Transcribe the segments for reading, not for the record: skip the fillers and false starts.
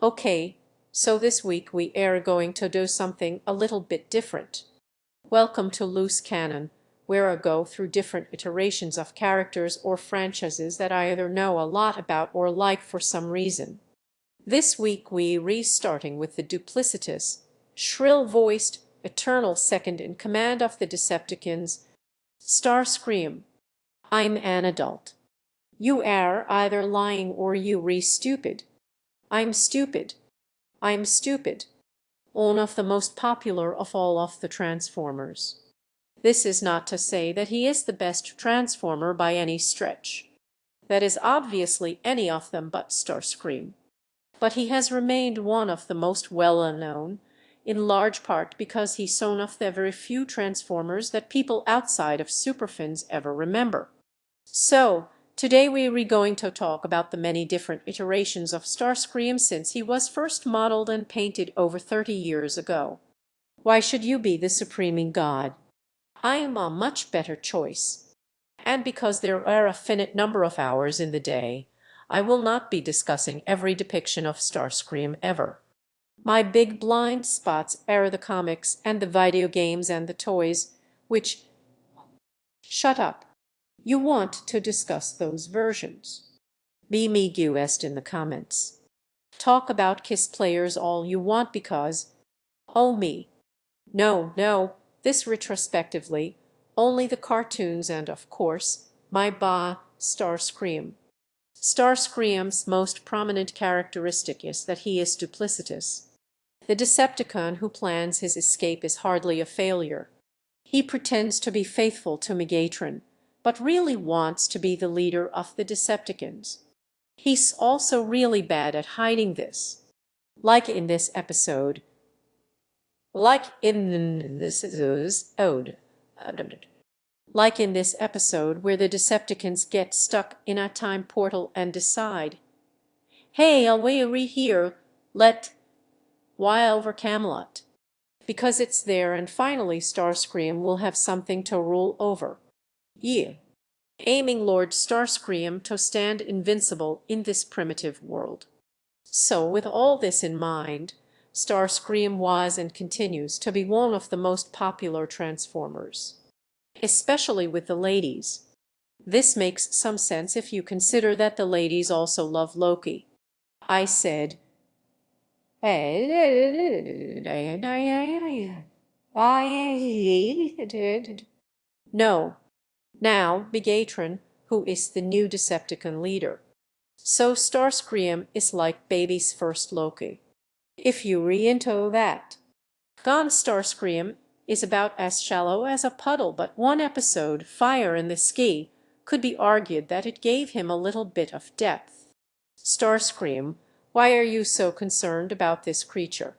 Okay, so this week we are going to do something a little bit different. Welcome to Loose Cannon, where I go through different iterations of characters or franchises that I either know a lot about or like for some reason. This week we restarting with the duplicitous, shrill-voiced, eternal second in command of the Decepticons, Starscream. I'm an adult. You are either lying or you stupid. I'm stupid. I'm stupid. One of the most popular of all of the Transformers. This is not to say that he is the best Transformer by any stretch. That is obviously any of them but Starscream. But he has remained one of the most well-known, in large part because he's one of the very few Transformers that people outside of superfans ever remember. So, today we are going to talk about the many different iterations of Starscream since he was first modeled and painted over 30 years ago. Why should you be the supreme god? I am a much better choice. And because there are a finite number of hours in the day, I will not be discussing every depiction of Starscream ever. My big blind spots are the comics and the video games and the toys, which— Shut up. You want to discuss those versions. Be me guest in the comments. Talk about Kiss players all you want because— Oh me. No, this retrospectively, only the cartoons and, of course, my Starscream. Starscream's most prominent characteristic is that he is duplicitous. The Decepticon who plans his escape is hardly a failure. He pretends to be faithful to Megatron, but really wants to be the leader of the Decepticons. He's also really bad at hiding this. Like in this episode. Like in this episode where the Decepticons get stuck in a time portal and decide, hey, I'll wait here, why over Camelot? Because it's there and finally Starscream will have something to rule over. Yeah. Aiming Lord Starscream to stand invincible in this primitive world. So with all this in mind, Starscream was and continues to be one of the most popular Transformers. Especially with the ladies. This makes some sense if you consider that the ladies also love Loki. I said, no. Now Megatron, who is the new Decepticon leader. So Starscream is like baby's first Loki. If you into that. Gone Starscream is about as shallow as a puddle, but one episode, Fire in the Ski, could be argued that it gave him a little bit of depth. Starscream, why are you so concerned about this creature?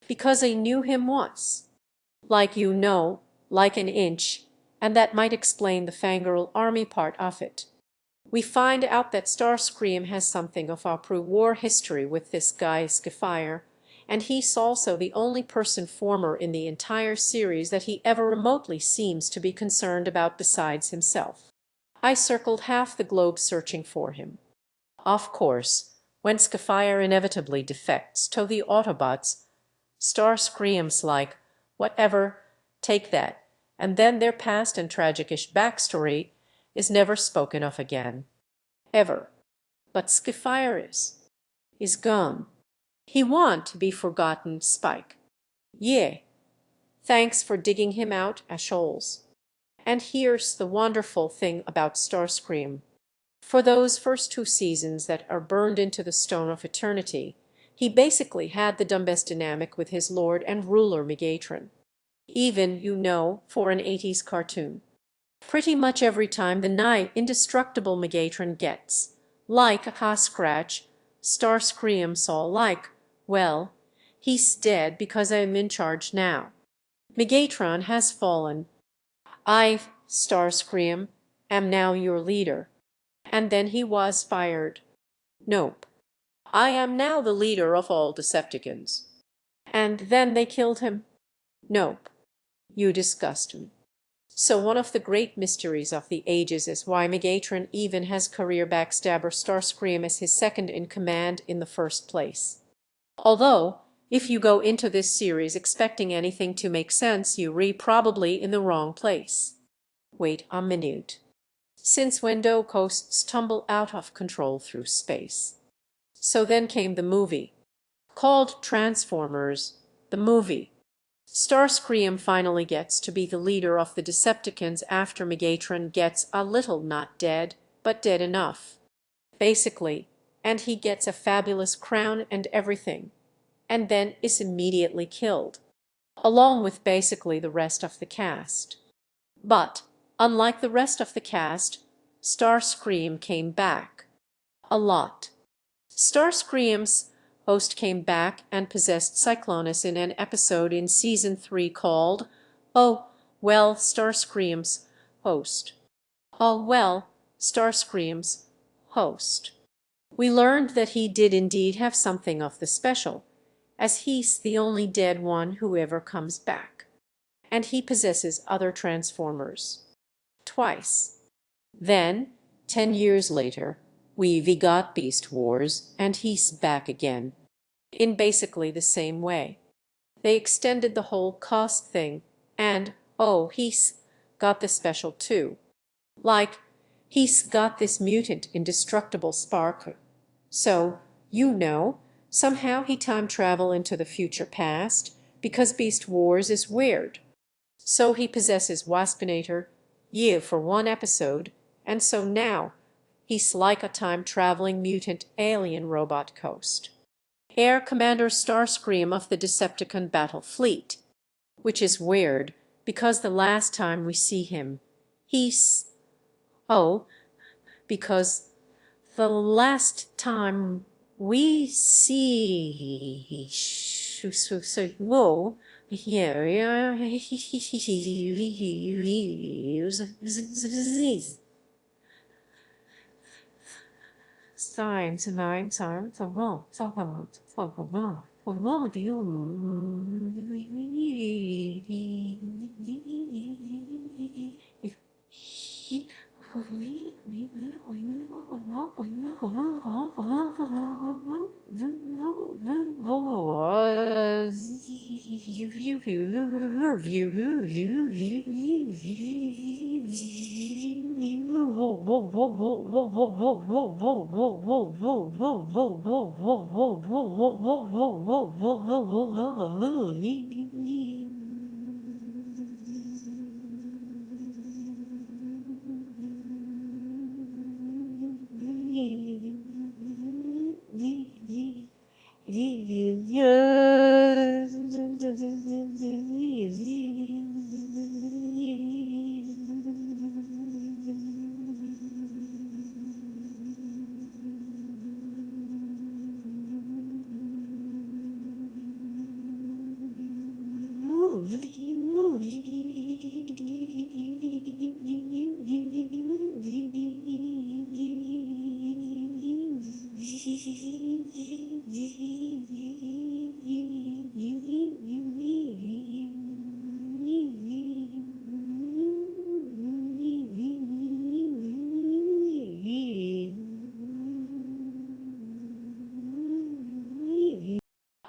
Because I knew him once. Like like an inch, and that might explain the Fangirl Army part of it. We find out that Starscream has something of a pre-war history with this guy Skyfire, and he's also the only person-former in the entire series that he ever remotely seems to be concerned about besides himself. I circled half the globe searching for him. Of course, when Skyfire inevitably defects to the Autobots, Starscream's like, whatever, take that, and then their past and tragic-ish backstory is never spoken of again. Ever. But Skyfire is gone. He want to be forgotten, Spike. Yeah. Thanks for digging him out, Asholes. And here's the wonderful thing about Starscream. For those first 2 seasons that are burned into the stone of eternity, he basically had the dumbest dynamic with his lord and ruler Megatron. Even, for an 80s cartoon. Pretty much every time the nigh indestructible Megatron gets, like a scratch, Starscream saw like, well, he's dead because I'm in charge now. Megatron has fallen. I, Starscream, am now your leader. And then he was fired. Nope. I am now the leader of all Decepticons. And then they killed him. Nope. You disgust me. So one of the great mysteries of the ages is why Megatron even has career backstabber Starscream as his second in command in the first place. Although, if you go into this series expecting anything to make sense, you're probably in the wrong place. Wait a minute. Since when do coasts tumble out of control through space? So then came the movie, called Transformers, the movie. Starscream finally gets to be the leader of the Decepticons after Megatron gets a little not dead, but dead enough, basically, and he gets a fabulous crown and everything, and then is immediately killed, along with basically the rest of the cast. But, unlike the rest of the cast, Starscream came back. A lot. Starscream's host came back and possessed Cyclonus in an episode in Season 3 called Oh, Well, Starscream's Host. Oh, Well, Starscream's Host. We learned that he did indeed have something of the special, as he's the only dead one who ever comes back. And he possesses other Transformers. Twice. Then, 10 years later, we got Beast Wars, and he's back again, in basically the same way. They extended the whole cost thing, and, oh, he's got the special too. Like, he's got this mutant indestructible spark. So, somehow he time travel into the future past, because Beast Wars is weird. So he possesses Waspinator, for one episode, and so now he's like a time-traveling mutant alien robot ghost. Air Commander Starscream of the Decepticon Battle Fleet, which is weird because the last time we see him, because the last time we see whoa, yeah, signs nine signs of wrong, so wrong.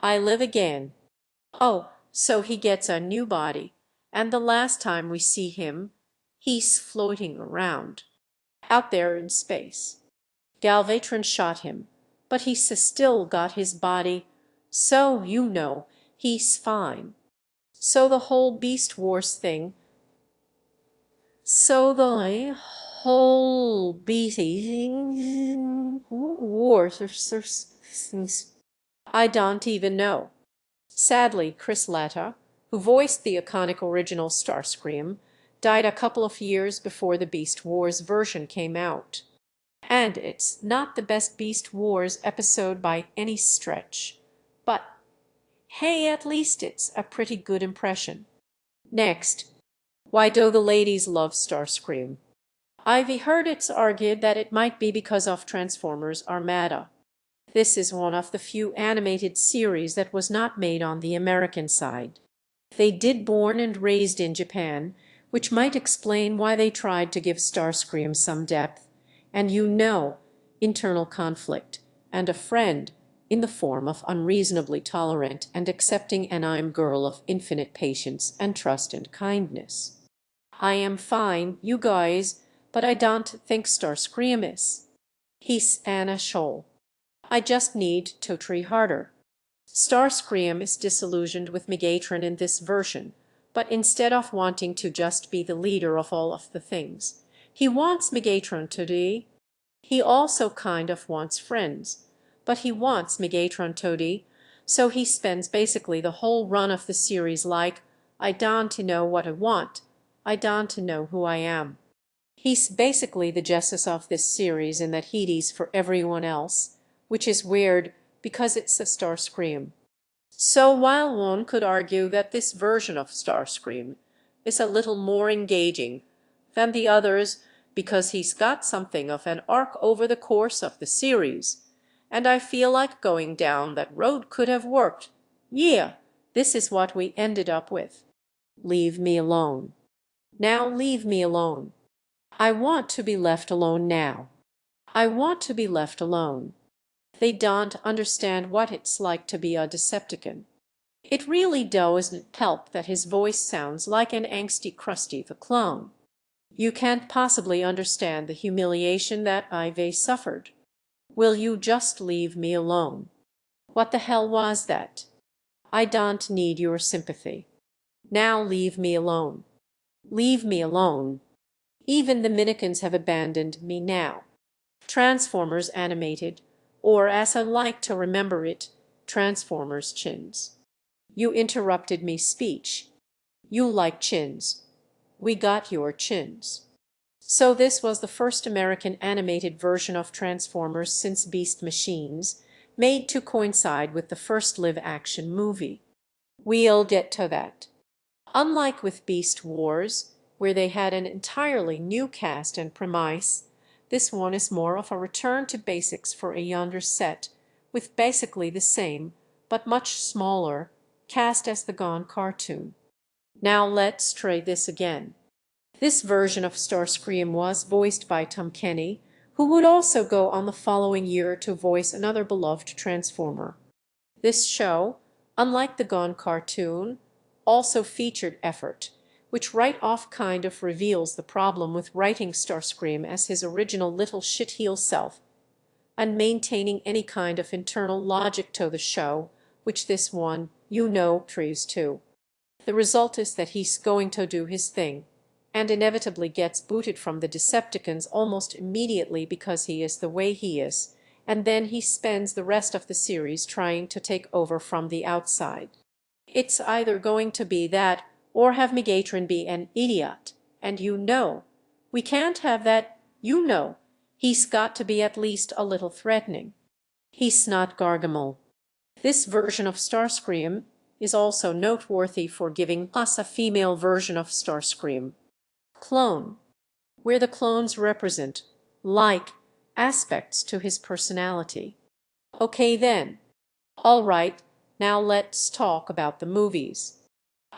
I live again. Oh, so he gets a new body, and the last time we see him, he's floating around, out there in space. Galvatron shot him, but he's still got his body, so he's fine. So the whole Beast Wars thing, so the whole Beast Wars, I don't even know. Sadly, Chris Latta, who voiced the iconic original Starscream, died a couple of years before the Beast Wars version came out. And it's not the best Beast Wars episode by any stretch. But hey, at least it's a pretty good impression. Next, why do the ladies love Starscream? I've heard it's argued that it might be because of Transformers Armada. This is one of the few animated series that was not made on the American side. They did born and raised in Japan, which might explain why they tried to give Starscream some depth, and internal conflict, and a friend, in the form of unreasonably tolerant and accepting an I'm girl of infinite patience and trust and kindness. I am fine, you guys, but I don't think Starscream is. He's an asshole. I just need to try harder. Starscream is disillusioned with Megatron in this version, but instead of wanting to just be the leader of all of the things, he wants Megatron to be. He also kind of wants friends, but he wants Megatron to be, so he spends basically the whole run of the series like, I don't know what I want, I don't know who I am. He's basically the Jesus of this series in that he's for everyone else, which is weird because it's a Starscream. So while one could argue that this version of Starscream is a little more engaging than the others because he's got something of an arc over the course of the series, and I feel like going down that road could have worked, yeah, this is what we ended up with. Leave me alone. Now leave me alone. I want to be left alone now. I want to be left alone. They don't understand what it's like to be a Decepticon. It really doesn't help that his voice sounds like an angsty Krusty the Clown. You can't possibly understand the humiliation that Ivy suffered. Will you just leave me alone? What the hell was that? I don't need your sympathy. Now leave me alone. Leave me alone. Even the Minikins have abandoned me now. Transformers Animated, or as I like to remember it, Transformers Chins. You interrupted me speech. You like chins. We got your chins. So this was the first American animated version of Transformers since Beast Machines, made to coincide with the first live-action movie. We'll get to that. Unlike with Beast Wars, where they had an entirely new cast and premise, this one is more of a return to basics for a younger set, with basically the same, but much smaller, cast as the Gone cartoon. Now let's try this again. This version of Starscream was voiced by Tom Kenny, who would also go on the following year to voice another beloved Transformer. This show, unlike the Gone cartoon, also featured effort, which right off kind of reveals the problem with writing Starscream as his original little shitheel self, and maintaining any kind of internal logic to the show, which this one, tries to. The result is that he's going to do his thing, and inevitably gets booted from the Decepticons almost immediately because he is the way he is, and then he spends the rest of the series trying to take over from the outside. It's either going to be that or have Megatron be an idiot, and we can't have that, he's got to be at least a little threatening. He's not Gargamel. This version of Starscream is also noteworthy for giving us a female version of Starscream. Clone, where the clones represent, like, aspects to his personality. Okay then. All right, now let's talk about the movies.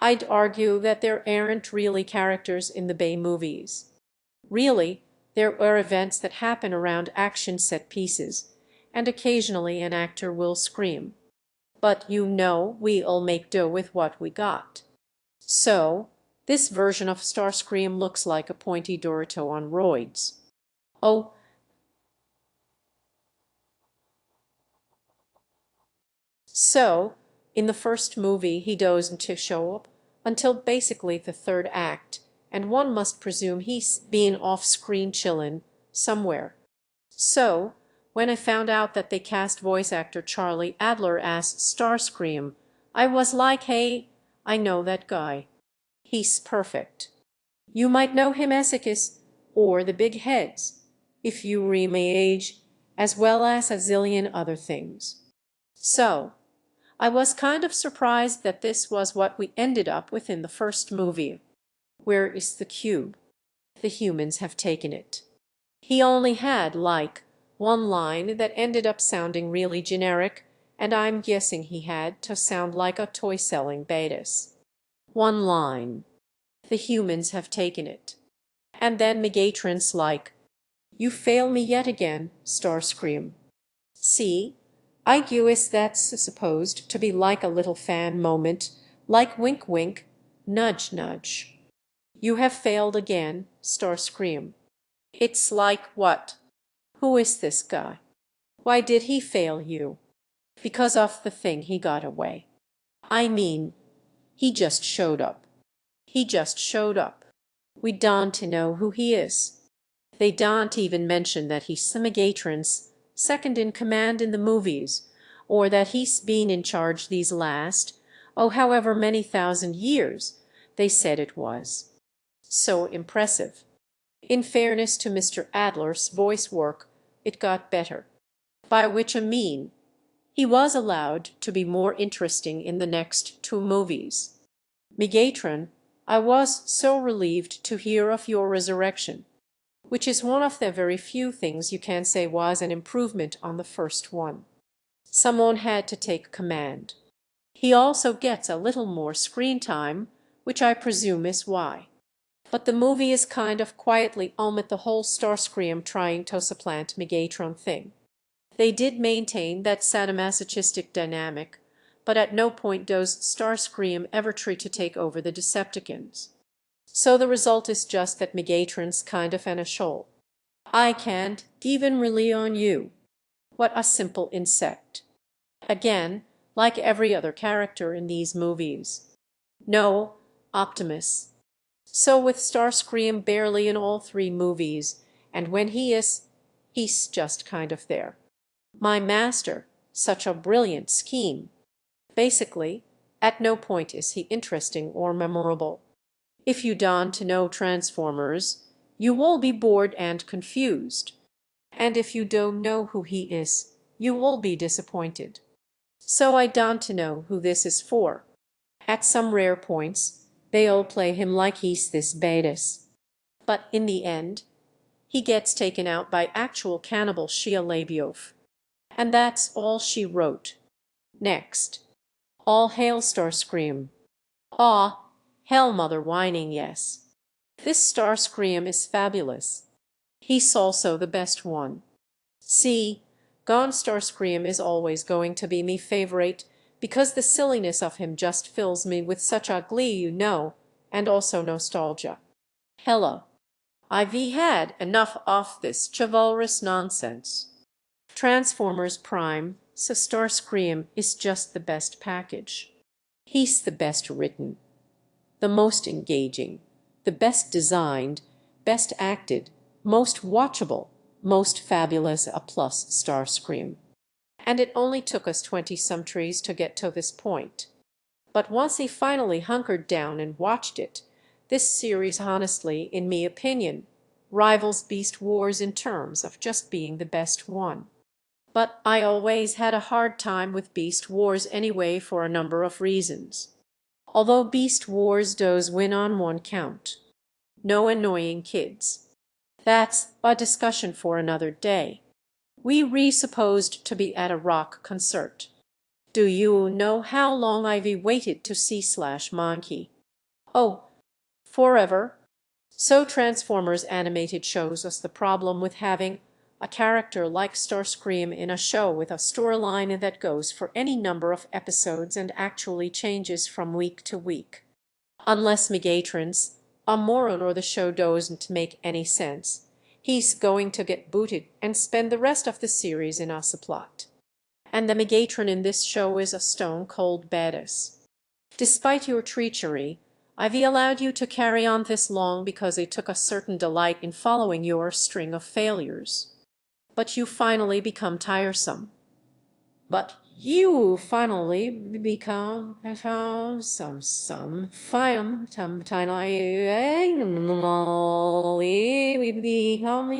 I'd argue that there aren't really characters in the Bay movies. Really, there are events that happen around action set pieces, and occasionally an actor will scream. But we'll make do with what we got. So, this version of Starscream looks like a pointy Dorito on roids. Oh, so, in the first movie he doesn't show up until basically the third act, and one must presume he's been off-screen chillin' somewhere. So, when I found out that they cast voice actor Charlie Adler as Starscream, I was like, hey, I know that guy. He's perfect. You might know him as Ickis or the Big Heads, if you may age, as well as a zillion other things. So, I was kind of surprised that this was what we ended up with in the first movie. Where is the cube? The humans have taken it. He only had, like, one line that ended up sounding really generic, and I'm guessing he had to sound like a toy-selling Betas. One line. The humans have taken it. And then Megatron's like, you fail me yet again, Starscream. See, I guess that's supposed to be like a little fan moment, like wink wink, nudge nudge. You have failed again, Starscream. It's like what? Who is this guy? Why did he fail you? Because of the thing he got away. I mean, he just showed up. He just showed up. We don't know who he is. They don't even mention that he's Megatron's second in command in the movies, or that he's been in charge these last, oh, however many thousand years they said it was. So impressive. In fairness to Mr. Adler's voice work, it got better. By which I mean, he was allowed to be more interesting in the next two movies. Megatron, I was so relieved to hear of your resurrection, which is one of the very few things you can say was an improvement on the first one. Someone had to take command. He also gets a little more screen time, which I presume is why. But the movie is kind of quietly omit the whole Starscream trying to supplant Megatron thing. They did maintain that sadomasochistic dynamic, but at no point does Starscream ever try to take over the Decepticons. So the result is just that Megatron's kind of an shoal. I can't even rely on you. What a simple insect. Again, like every other character in these movies. No, Optimus. So with Starscream barely in all three movies, and when he is, he's just kind of there. My master, such a brilliant scheme. Basically, at no point is he interesting or memorable. If you don't know Transformers, you will be bored and confused. And if you don't know who he is, you will be disappointed. So I don't know who this is for. At some rare points, they'll play him like he's this badass. But in the end, he gets taken out by actual cannibal Shia LaBeouf. And that's all she wrote. Next. All hail Starscream. Aw, hell mother whining yes. This Starscream is fabulous. He's also the best one. See, Gone Starscream is always going to be me favorite because the silliness of him just fills me with such a glee, and also nostalgia. Hello. I've had enough of this chivalrous nonsense. Transformers Prime, so Starscream is just the best package. He's the best written, the most engaging, the best designed, best acted, most watchable, most fabulous a plus Starscream. And it only took us 20-some trees to get to this point. But once he finally hunkered down and watched it, this series honestly, in me opinion, rivals Beast Wars in terms of just being the best one. But I always had a hard time with Beast Wars anyway for a number of reasons. Although Beast Wars does win on one count. No annoying kids. That's a discussion for another day. We supposed to be at a rock concert. Do you know how long I've waited to see Slash Monkey? Oh, forever. So Transformers Animated shows us the problem with having a character like Starscream in a show with a storyline that goes for any number of episodes and actually changes from week to week. Unless Megatron's a moron or the show doesn't make any sense, he's going to get booted and spend the rest of the series in a subplot. And the Megatron in this show is a stone-cold badass. Despite your treachery, I've allowed you to carry on this long because I took a certain delight in following your string of failures. But you finally become tiresome. But you finally become some finally we become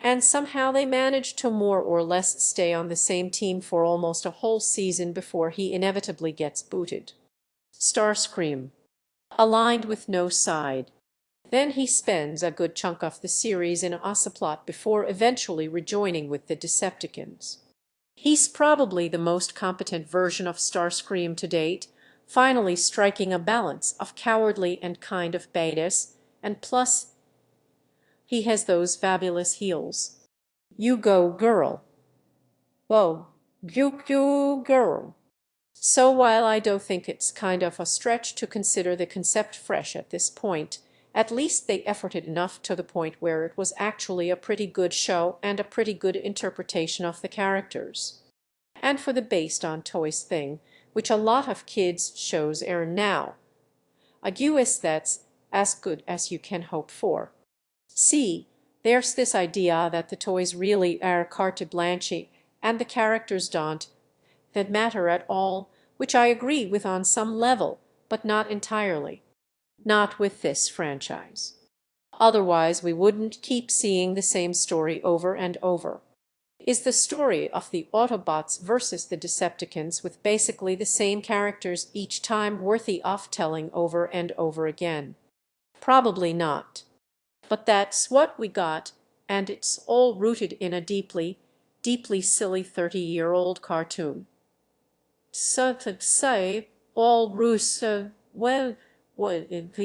And somehow they managed to more or less stay on the same team for almost a whole season before he inevitably gets booted. Starscream, aligned with no side. Then he spends a good chunk of the series in Ocelot before eventually rejoining with the Decepticons. He's probably the most competent version of Starscream to date, finally striking a balance of cowardly and kind of badass, and plus he has those fabulous heels. You go, girl. Whoa, you girl. So while I do think it's kind of a stretch to consider the concept fresh at this point, at least they efforted enough to the point where it was actually a pretty good show and a pretty good interpretation of the characters. And for the based on toys thing, which a lot of kids shows air now, I guess that's as good as you can hope for. See, there's this idea that the toys really are carte blanche and the characters don't that matter at all, which I agree with on some level, but not entirely. Not with this franchise. Otherwise, we wouldn't keep seeing the same story over and over. Is the story of the Autobots versus the Decepticons with basically the same characters each time worthy of telling over and over again? Probably not. But that's what we got, and it's all rooted in a deeply, deeply silly 30-year-old cartoon. So to say, all roots, well, what if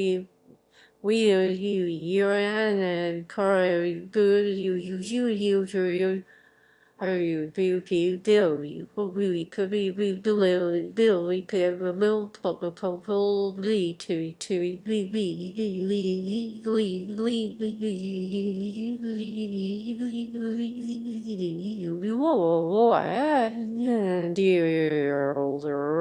you're an car, you are you Billy really could be Billy could will probably to dear older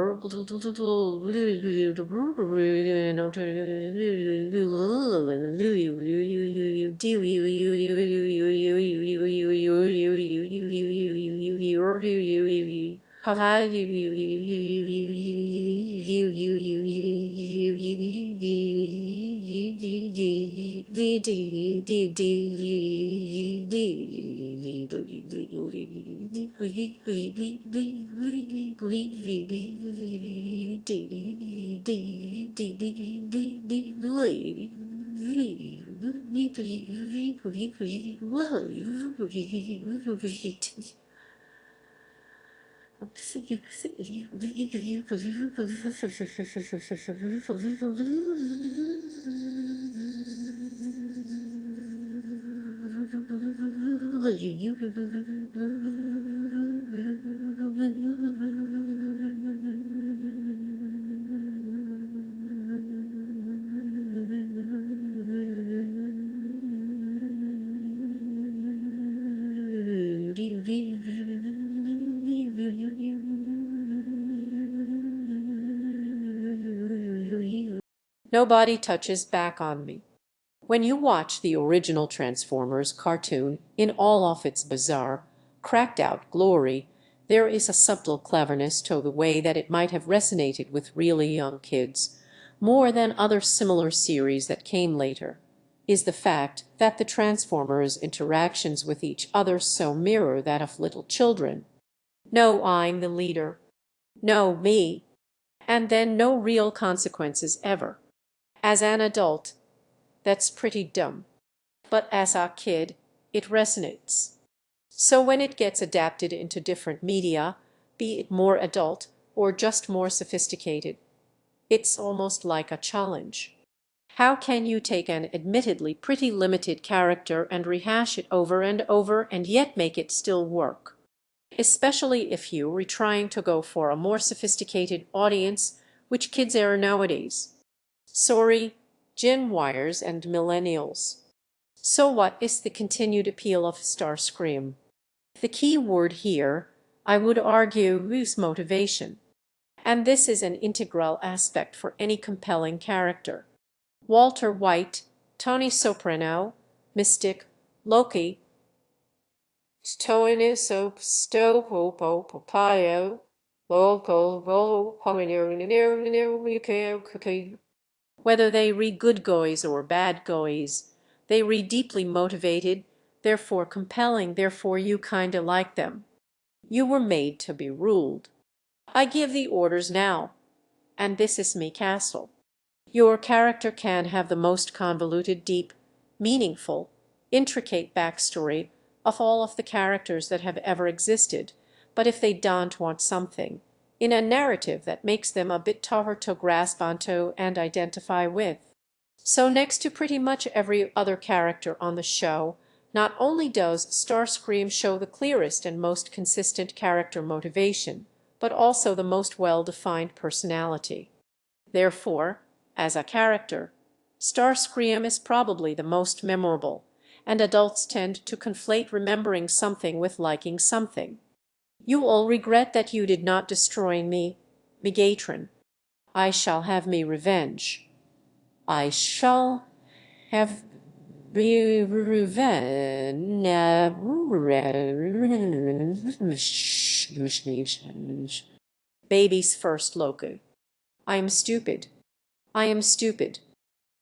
Nobody touches back on me. When you watch the original Transformers cartoon in all of its bizarre, cracked-out glory, there is a subtle cleverness to the way that it might have resonated with really young kids, more than other similar series that came later, is the fact that the Transformers' interactions with each other so mirror that of little children. No I'm the leader, no me, and then no real consequences ever. As an adult, that's pretty dumb. But as a kid, it resonates. So when it gets adapted into different media, be it more adult or just more sophisticated, it's almost like a challenge. How can you take an admittedly pretty limited character and rehash it over and over and yet make it still work? Especially if you were trying to go for a more sophisticated audience, which kids are nowadays. Sorry, Gen Wires and millennials. So what is the continued appeal of Starscream? The key word here, I would argue, is motivation. And this is an integral aspect for any compelling character. Walter White, Tony Soprano, Mystic, Loki, Tony Soap, Stopo, Papaya, Local, Whether they read good goys or bad goys, they read deeply motivated, therefore compelling, therefore you kinda like them. You were made to be ruled. I give the orders now, and this is me castle. Your character can have the most convoluted, deep, meaningful, intricate backstory of all of the characters that have ever existed, but if they don't want something in a narrative that makes them a bit tougher to grasp onto and identify with. So next to pretty much every other character on the show, not only does Starscream show the clearest and most consistent character motivation, but also the most well-defined personality. Therefore, as a character, Starscream is probably the most memorable, and adults tend to conflate remembering something with liking something. You all regret that you did not destroy me, Megatron. I shall have me revenge. I shall have me revenge. Baby's first Loki. I am stupid. I am stupid.